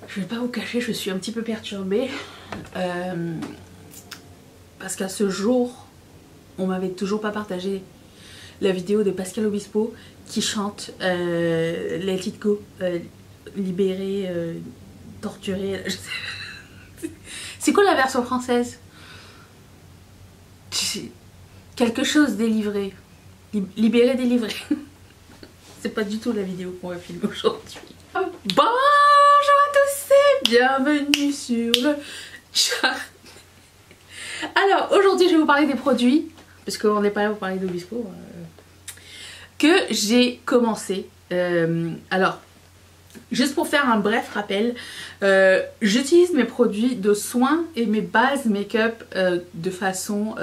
Je vais pas vous cacher, je suis un petit peu perturbée. Parce qu'à ce jour, on m'avait toujours pas partagé la vidéo de Pascal Obispo qui chante Let It Go, libéré, torturé. C'est quoi la version française? Quelque chose délivré. Libéré, délivré. C'est pas du tout la vidéo qu'on va filmer aujourd'hui. Bonjour à tous et bienvenue sur le chat. Alors aujourd'hui je vais vous parler des produits, parce qu'on n'est pas là pour parler d'Obispo, que j'ai commencé. Alors, juste pour faire un bref rappel, j'utilise mes produits de soins et mes bases make-up de façon,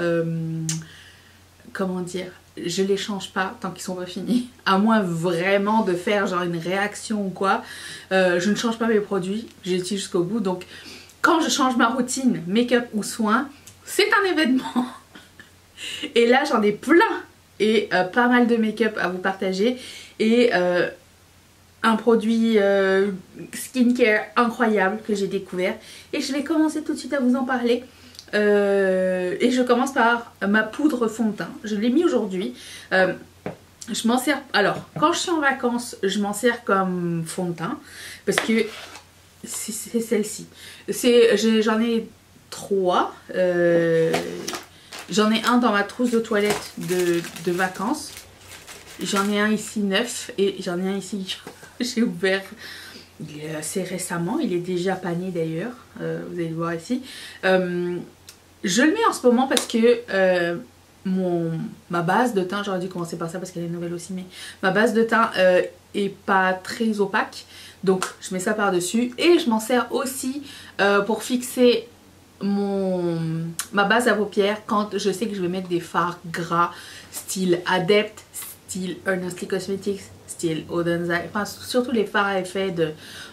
comment dire, je les change pas tant qu'ils sont pas finis, à moins vraiment de faire genre une réaction ou quoi. Je ne change pas mes produits, je les utilise jusqu'au bout. Donc quand je change ma routine make-up ou soins, c'est un événement. Et là j'en ai plein et pas mal de make-up à vous partager et un produit skincare incroyable que j'ai découvert et je vais commencer tout de suite à vous en parler. Et je commence par ma poudre fond de teint. Je l'ai mis aujourd'hui. Je m'en sers. Alors, quand je suis en vacances, je m'en sers comme fond de teint parce que c'est celle-ci. J'en ai 3. J'en ai un dans ma trousse de toilette de vacances. J'en ai un ici neuf et j'en ai un ici que j'ai ouvert assez récemment. Il est déjà pané d'ailleurs. Vous allez le voir ici. Je le mets en ce moment parce que ma base de teint, j'aurais dû commencer par ça parce qu'elle est nouvelle aussi, mais ma base de teint est pas très opaque, donc je mets ça par dessus et je m'en sers aussi pour fixer ma base à paupières quand je sais que je vais mettre des fards gras style Adept, style Earnestly Cosmetics, style Oden's Eye, enfin surtout les fards à effet de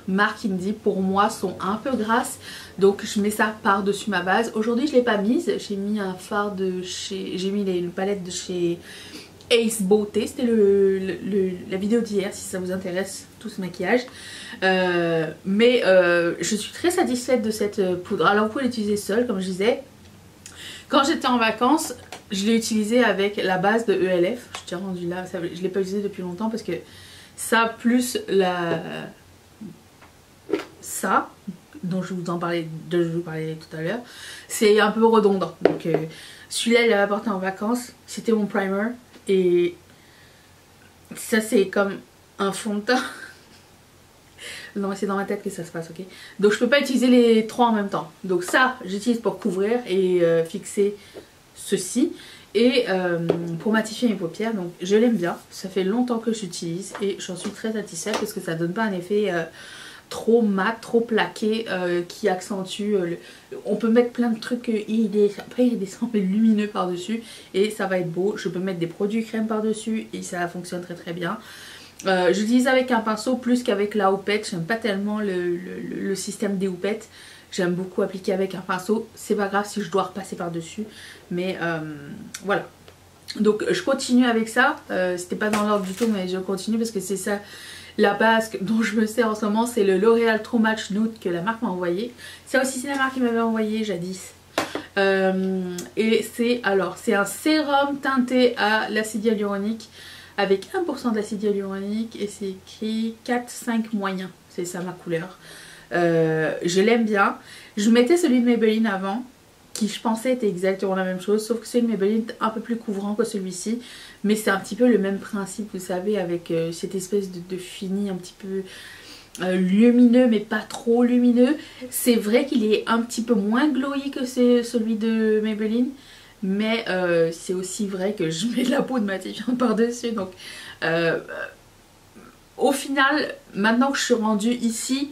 marque Indie pour moi sont un peu grasses, donc je mets ça par dessus ma base. Aujourd'hui je l'ai pas mise, j'ai mis un fard de chez, j'ai mis une palette de chez Ace Beauté, c'était la vidéo d'hier si ça vous intéresse, tout ce maquillage. Mais je suis très satisfaite de cette poudre. Alors vous pouvez l'utiliser seule comme je disais. Quand j'étais en vacances, je l'ai utilisée avec la base de ELF. Je t'ai rendu là, je ne l'ai pas utilisée depuis longtemps parce que ça plus ça dont je vous parlais tout à l'heure, c'est un peu redondant. Donc celui-là il l'avait apporté en vacances, c'était mon primer et ça c'est comme un fond de teint. Non mais c'est dans ma tête que ça se passe, ok. Donc je peux pas utiliser les 3 en même temps. Donc ça j'utilise pour couvrir et fixer ceci. Et pour matifier mes paupières, donc je l'aime bien. Ça fait longtemps que j'utilise et j'en suis très satisfaite parce que ça donne pas un effet trop mat, trop plaqué qui accentue. On peut mettre plein de trucs iridescents mais lumineux par dessus et ça va être beau. Je peux mettre des produits crème par dessus et ça fonctionne très très bien. J'utilise avec un pinceau plus qu'avec la houppette. J'aime pas tellement le système des houpettes. J'aime beaucoup appliquer avec un pinceau. C'est pas grave si je dois repasser par dessus. Mais voilà. Donc je continue avec ça. C'était pas dans l'ordre du tout mais je continue parce que c'est ça la base dont je me sers en ce moment. C'est le L'Oréal True Match Nude que la marque m'a envoyé. Ça aussi c'est la marque qui m'avait envoyé jadis. Et c'est un sérum teinté à l'acide hyaluronique avec 1% d'acide hyaluronique et c'est écrit 4-5 moyen, c'est ça ma couleur. Je l'aime bien. Je mettais celui de Maybelline avant qui je pensais était exactement la même chose, sauf que celui de Maybelline est un peu plus couvrant que celui-ci, mais c'est un petit peu le même principe, vous savez, avec cette espèce de fini un petit peu lumineux mais pas trop lumineux. C'est vrai qu'il est un petit peu moins glowy que celui de Maybelline, mais c'est aussi vrai que je mets de la peau de matifiant par dessus, donc au final maintenant que je suis rendue ici,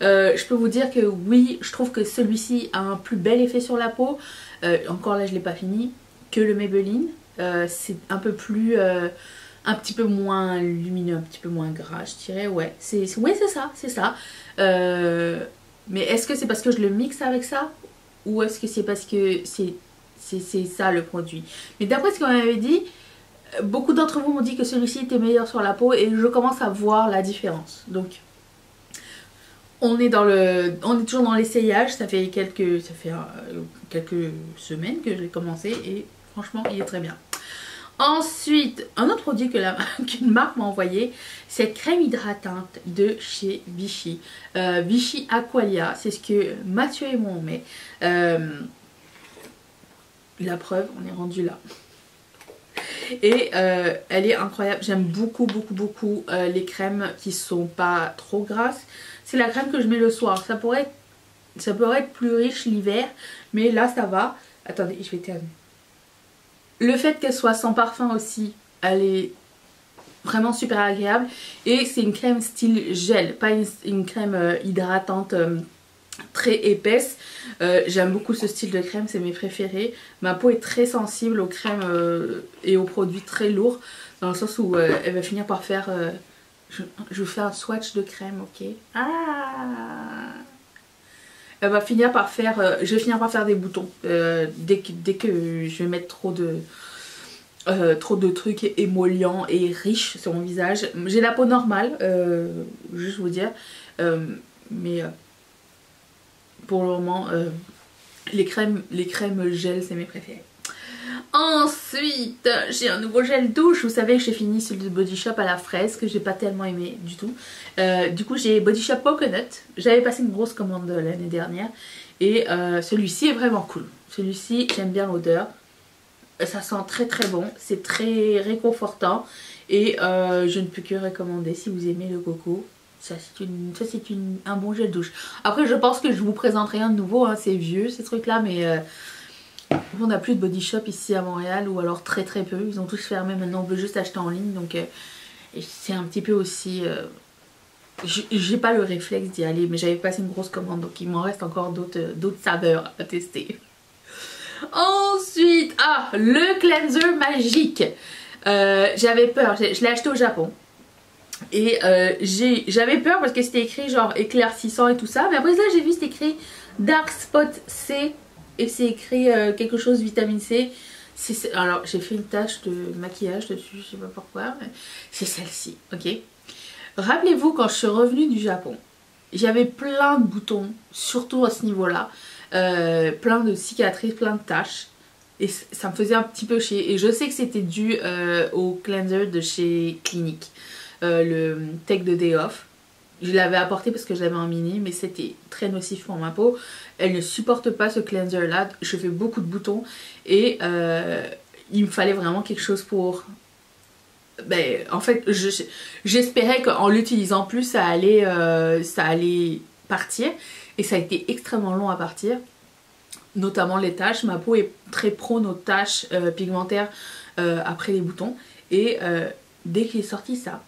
je peux vous dire que oui, je trouve que celui-ci a un plus bel effet sur la peau, encore là je l'ai pas fini, que le Maybelline. C'est un peu plus un petit peu moins lumineux, un petit peu moins gras je dirais. Ouais c'est ça. Mais est-ce que c'est parce que je le mixe avec ça ou est-ce que c'est parce que c'est ça le produit? Mais d'après ce qu'on m'avait dit, beaucoup d'entre vous m'ont dit que celui-ci était meilleur sur la peau et je commence à voir la différence. Donc On est toujours dans l'essayage, ça fait quelques semaines que j'ai commencé et franchement il est très bien. Ensuite, un autre produit qu'une marque m'a envoyé, c'est crème hydratante de chez Vichy. Vichy Aqualia, c'est ce que Mathieu et moi on met. La preuve, on est rendu là. Et elle est incroyable, j'aime beaucoup les crèmes qui sont pas trop grasses. C'est la crème que je mets le soir, ça pourrait être plus riche l'hiver, mais là ça va. Attendez, je vais terminer. Le fait qu'elle soit sans parfum aussi, elle est vraiment super agréable. Et c'est une crème style gel, pas une crème hydratante très épaisse. J'aime beaucoup ce style de crème, c'est mes préférés. Ma peau est très sensible aux crèmes et aux produits très lourds, dans le sens où elle va finir par faire... je vous fais un swatch de crème, ok. Ah, elle va finir par faire... je vais finir par faire des boutons dès que je vais mettre trop de trucs émollients et riches sur mon visage. J'ai la peau normale, juste vous dire. Mais pour le moment, les crèmes gel, c'est mes préférés. Ensuite, j'ai un nouveau gel douche. Vous savez que j'ai fini celui de Body Shop à la fraise, que j'ai pas tellement aimé du tout. Du coup, j'ai Body Shop Coconut. J'avais passé une grosse commande l'année dernière. Et celui-ci est vraiment cool. Celui-ci, j'aime bien l'odeur. Ça sent très bon. C'est très réconfortant. Et je ne peux que recommander si vous aimez le coco. Ça c'est un bon gel douche. Après, je pense que je vous présente rien de nouveau. Hein. C'est vieux ces trucs-là, mais... on n'a plus de Body Shop ici à Montréal, ou alors très peu. Ils ont tous fermé, maintenant on veut juste acheter en ligne, donc c'est un petit peu aussi... j'ai pas le réflexe d'y aller, mais j'avais passé une grosse commande, donc il m'en reste encore d'autres saveurs à tester. Ensuite, le cleanser magique. J'avais peur, je l'ai acheté au Japon. Et j'avais peur parce que c'était écrit genre éclaircissant et tout ça, mais après ça j'ai vu c'était écrit Dark Spot C. Et c'est écrit quelque chose vitamine C. Alors j'ai fait une tache de maquillage dessus, je sais pas pourquoi. C'est celle-ci, ok. Rappelez-vous quand je suis revenue du Japon, j'avais plein de boutons, surtout à ce niveau-là. Plein de cicatrices, plein de taches. Et ça me faisait un petit peu chier. Et je sais que c'était dû au cleanser de chez Clinique. Le Take the Day Off. Je l'avais apporté parce que je l'avais en mini, mais c'était très nocif pour ma peau. Elle ne supporte pas ce cleanser là. Je fais beaucoup de boutons et il me fallait vraiment quelque chose pour... en fait, j'espérais qu'en l'utilisant plus, ça allait partir. Et ça a été extrêmement long à partir. Notamment les taches. Ma peau est très prone aux taches pigmentaires après les boutons. Et dès qu'il est sorti ça...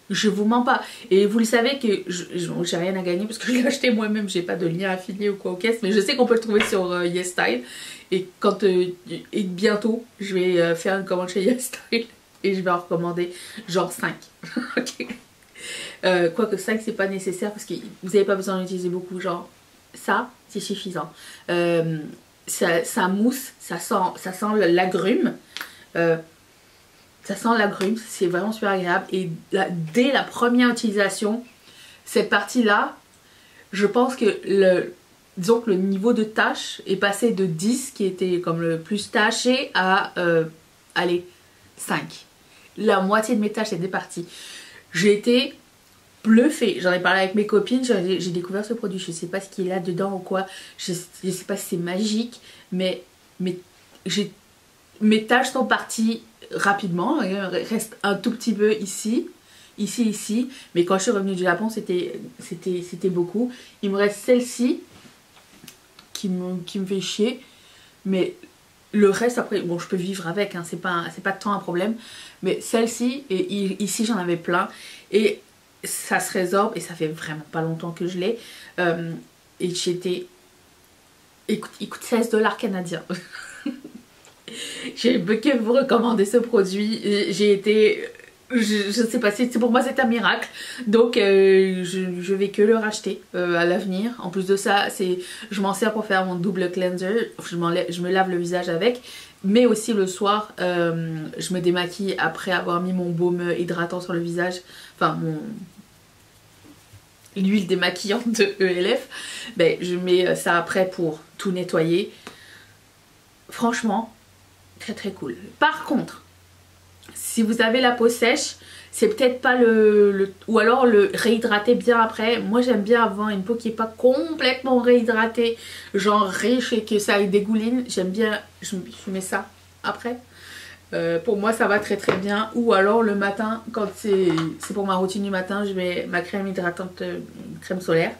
Je vous mens pas. Et vous le savez que j'ai rien à gagner parce que je l'ai acheté moi-même. J'ai pas de lien affilié ou quoi aux caisses. Mais je sais qu'on peut le trouver sur YesStyle. Et et bientôt, je vais faire une commande chez YesStyle. Et je vais en recommander genre 5. Ok. Quoique 5 c'est pas nécessaire parce que vous n'avez pas besoin d'utiliser beaucoup. Genre ça c'est suffisant. Ça mousse. Ça sent l'agrume. Ça sent l'agrume, c'est vraiment super agréable. Et dès la première utilisation, cette partie-là, je pense que disons que le niveau de tâche est passé de 10, qui était comme le plus taché, à allez, 5. La moitié de mes tâches étaient parties. J'ai été bluffée. J'en ai parlé avec mes copines, j'ai découvert ce produit. Je sais pas ce qu'il y a là-dedans ou quoi. Je sais pas si c'est magique, mais mes tâches sont parties rapidement. Il reste un tout petit peu ici, mais quand je suis revenue du Japon c'était beaucoup. Il me reste celle-ci qui me fait chier, mais le reste après bon je peux vivre avec, hein, c'est pas tant un problème, mais celle-ci et ici j'en avais plein et ça se résorbe et ça fait vraiment pas longtemps que je l'ai et j'étais... il coûte 16$ canadiens. Je peux que vous recommander ce produit. J'ai été... Je sais pas, pour moi c'est un miracle. Donc je vais que le racheter à l'avenir. En plus de ça, je m'en sers pour faire mon double cleanser. Je me lave le visage avec. Mais aussi le soir, je me démaquille après avoir mis mon baume hydratant sur le visage. Enfin, l'huile démaquillante de ELF, ben, je mets ça après pour tout nettoyer. Franchement, très très cool. Par contre, si vous avez la peau sèche, c'est peut-être pas ou alors le réhydrater bien après. Moi j'aime bien avoir une peau qui est pas complètement réhydratée, genre riche et que ça dégouline. J'aime bien, je mets ça après. Pour moi ça va très très bien. Ou alors le matin, quand c'est pour ma routine du matin, je mets ma crème hydratante, crème solaire.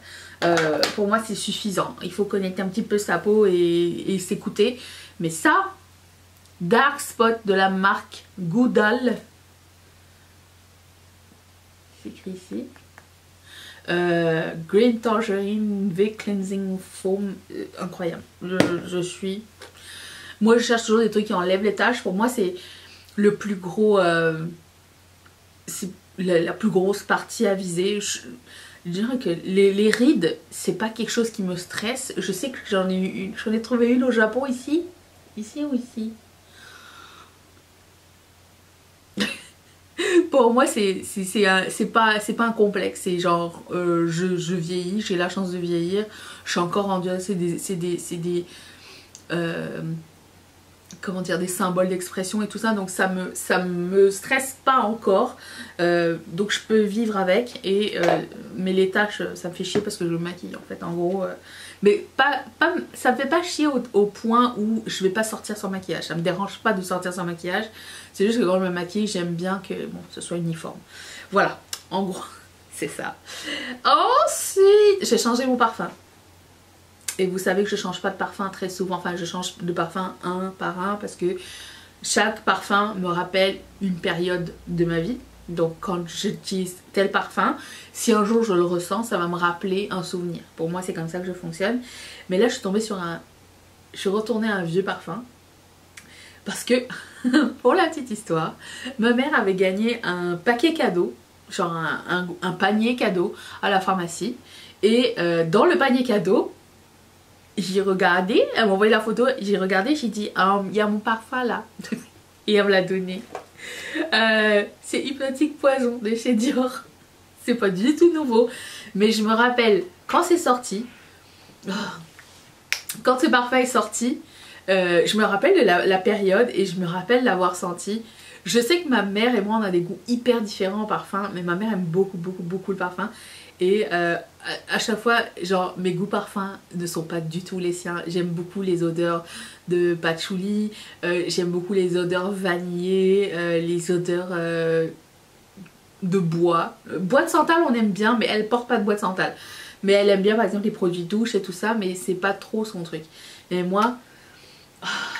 Pour moi c'est suffisant. Il faut connecter un petit peu sa peau et s'écouter. Mais ça, Dark Spot de la marque Goudal, c'est écrit ici. Green Tangerine V Cleansing Foam, incroyable. Moi je cherche toujours des trucs qui enlèvent les taches. Pour moi c'est le plus gros, c'est la plus grosse partie à viser. Je dirais que les rides, c'est pas quelque chose qui me stresse. Je sais que j'en ai trouvé une au Japon ici ou ici. Pour moi c'est pas un complexe, c'est genre je vieillis, j'ai la chance de vieillir, je suis encore rendue, c'est des comment dire, des symboles d'expression et tout ça, donc ça me stresse pas encore, donc je peux vivre avec. Mais les taches ça me fait chier parce que je me maquille en fait, en gros, mais ça me fait pas chier au point où je vais pas sortir sans maquillage. Ça me dérange pas de sortir sans maquillage, c'est juste que quand je me maquille j'aime bien que bon, ce soit uniforme. Voilà, en gros c'est ça. Ensuite j'ai changé mon parfum. Et vous savez que je change pas de parfum très souvent, enfin je change de parfum un par un parce que chaque parfum me rappelle une période de ma vie. Donc quand j'utilise tel parfum, si un jour je le ressens, ça va me rappeler un souvenir. Pour moi c'est comme ça que je fonctionne. Mais là je suis tombée sur je suis retournée à un vieux parfum. Parce que, pour la petite histoire, ma mère avait gagné un paquet cadeau, genre un panier cadeau à la pharmacie. Et dans le panier cadeau, j'ai regardé, elle m'a envoyé la photo, j'ai regardé, j'ai dit il y a mon parfum là. Et elle me l'a donné. C'est Hypnotique Poison de chez Dior. C'est pas du tout nouveau. Mais je me rappelle quand c'est sorti, quand ce parfum est sorti, je me rappelle de la période et je me rappelle l'avoir senti. Je sais que ma mère et moi on a des goûts hyper différents en parfum, mais ma mère aime beaucoup le parfum. Et à chaque fois, genre mes goûts parfums ne sont pas du tout les siens. J'aime beaucoup les odeurs de patchouli, j'aime beaucoup les odeurs vanillées, les odeurs de bois. Bois de santal on aime bien, mais elle porte pas de bois de santal. Mais elle aime bien par exemple les produits de douche et tout ça, mais c'est pas trop son truc. Et moi,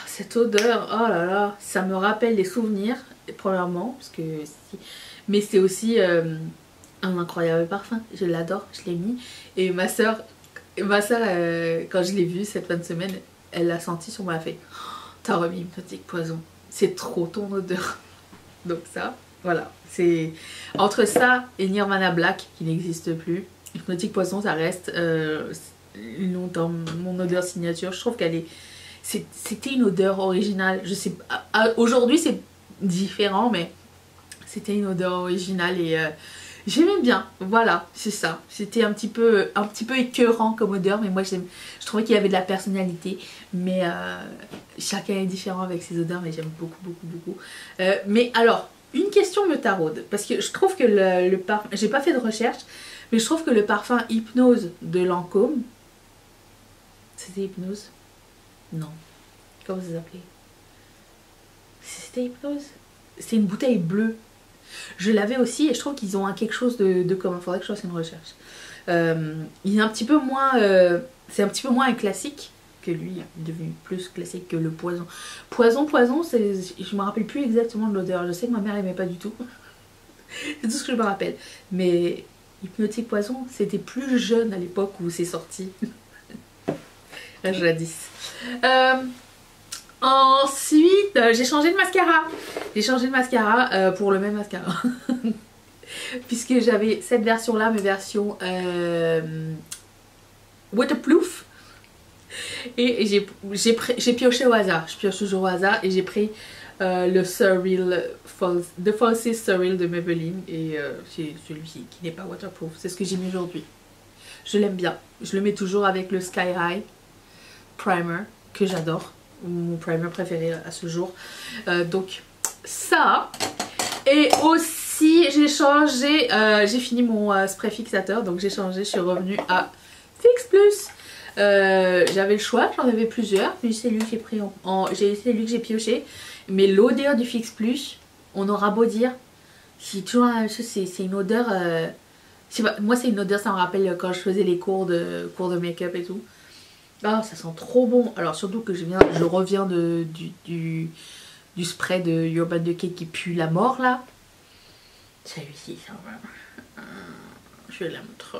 cette odeur, oh là là, ça me rappelle des souvenirs, premièrement, parce que mais c'est aussi un incroyable parfum, je l'adore, je l'ai mis. Et ma soeur quand je l'ai vue cette fin de semaine, elle l'a senti sur moi, elle a fait t'as remis Hypnotique Poison, c'est trop ton odeur. Donc ça, voilà, c'est entre ça et Nirvana Black qui n'existe plus, Hypnotique Poison ça reste dans mon odeur signature. Je trouve qu'elle c'était une odeur originale, je sais aujourd'hui c'est différent, mais c'était une odeur originale et j'aimais bien. Voilà, c'est ça. C'était un petit peu écœurant comme odeur, mais moi je trouvais qu'il y avait de la personnalité. Mais chacun est différent avec ses odeurs, mais j'aime beaucoup. Mais alors, une question me taraude, parce que je trouve que le parfum, j'ai pas fait de recherche, mais je trouve que le parfum Hypnose de Lancôme, c'était Hypnose? Non. Comment ça s'appelait? C'était Hypnose? C'était une bouteille bleue. Je l'avais aussi et je trouve qu'ils ont quelque chose de commun. Faudrait que je fasse une recherche. Il est un petit peu moins... c'est un petit peu moins un classique que lui. Il est devenu plus classique que le Poison. Poison, je me rappelle plus exactement de l'odeur. Je sais que ma mère aimait pas du tout. C'est tout ce que je me rappelle. Mais Hypnotique Poison, c'était plus jeune à l'époque où c'est sorti. Jadis. Ensuite, j'ai changé de mascara. J'ai changé de mascara pour le même mascara. Puisque j'avais cette version-là, mes versions waterproof. Et j'ai pioché au hasard. Je pioche toujours au hasard. Et j'ai pris le Surreal, The Falsies Surreal de Maybelline. Et c'est celui-ci qui n'est pas waterproof. C'est ce que j'ai mis aujourd'hui. Je l'aime bien. Je le mets toujours avec le Sky High Primer que j'adore. Mon primer préféré à ce jour. Donc ça. Et aussi j'ai changé, j'ai fini mon spray fixateur. Donc j'ai changé, je suis revenue à Fix Plus. J'avais le choix, j'en avais plusieurs. Puis c'est lui que j'ai pris c'est lui que j'ai pioché. Mais l'odeur du Fix Plus, on aura beau dire, c'est toujours c'est une odeur... je sais pas, moi c'est une odeur, ça me rappelle quand je faisais les cours de make-up et tout. Ah, ça sent trop bon. Alors surtout que je reviens du spray de Urban Decay qui pue la mort là. Celui-ci, ça va. Je l'aime trop.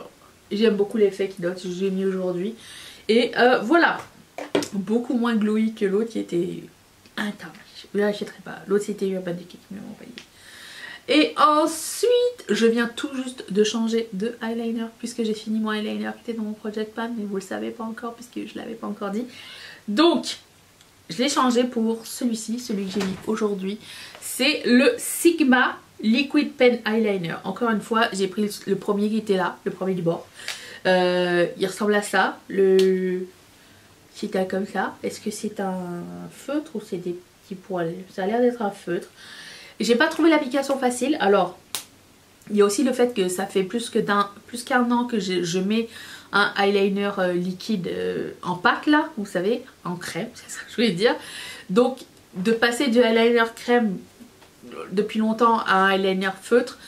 J'aime beaucoup l'effet qu'il donne, j'ai mis aujourd'hui. Et voilà. Beaucoup moins glowy que l'autre qui était intense. Je l'achèterai pas. L'autre c'était Urban Decay qui m'a envoyé. Et ensuite, je viens tout juste de changer de eyeliner puisque j'ai fini mon eyeliner qui était dans mon Project Pan, mais vous le savez pas encore puisque je l'avais pas encore dit. Donc, je l'ai changé pour celui-ci, celui que j'ai mis aujourd'hui. C'est le Sigma Liquid Pen Eyeliner. Encore une fois, j'ai pris le premier qui était là, le premier du bord. Il ressemble à ça. C'est comme ça. Est-ce que c'est un feutre ou c'est des petits poils? Ça a l'air d'être un feutre. J'ai pas trouvé l'application facile. Alors, il y a aussi le fait que ça fait plus qu'un an que je mets un eyeliner liquide en pâte là, vous savez, en crème, c'est ça que je voulais dire. Donc, de passer du eyeliner crème depuis longtemps à un eyeliner feutre,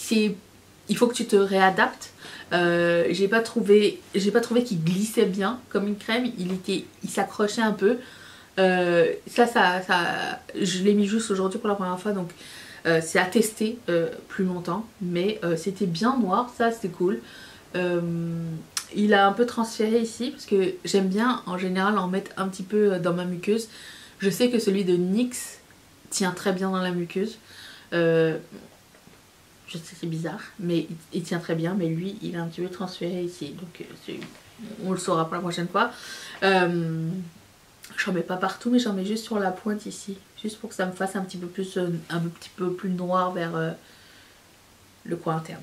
il faut que tu te réadaptes. J'ai pas trouvé qu'il glissait bien comme une crème, il s'accrochait un peu. Je l'ai mis juste aujourd'hui pour la première fois, donc c'est à tester plus longtemps, mais c'était bien noir, ça c'était cool. Il a un peu transféré ici parce que j'aime bien en général en mettre un petit peu dans ma muqueuse. Je sais que celui de NYX tient très bien dans la muqueuse. Je sais, c'est bizarre, mais il tient très bien, mais lui il a un petit peu transféré ici, donc on le saura pour la prochaine fois. J'en mets pas partout, mais j'en mets juste sur la pointe ici. Juste pour que ça me fasse un petit peu plus noir vers le coin interne.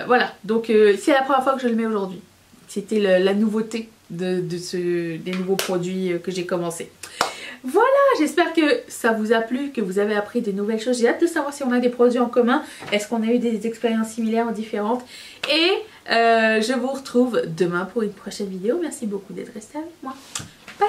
Voilà, donc c'est la première fois que je le mets aujourd'hui. C'était la nouveauté des nouveaux produits que j'ai commencé. Voilà, j'espère que ça vous a plu, que vous avez appris de nouvelles choses. J'ai hâte de savoir si on a des produits en commun. Est-ce qu'on a eu des expériences similaires ou différentes? Et je vous retrouve demain pour une prochaine vidéo. Merci beaucoup d'être resté avec moi. Bye!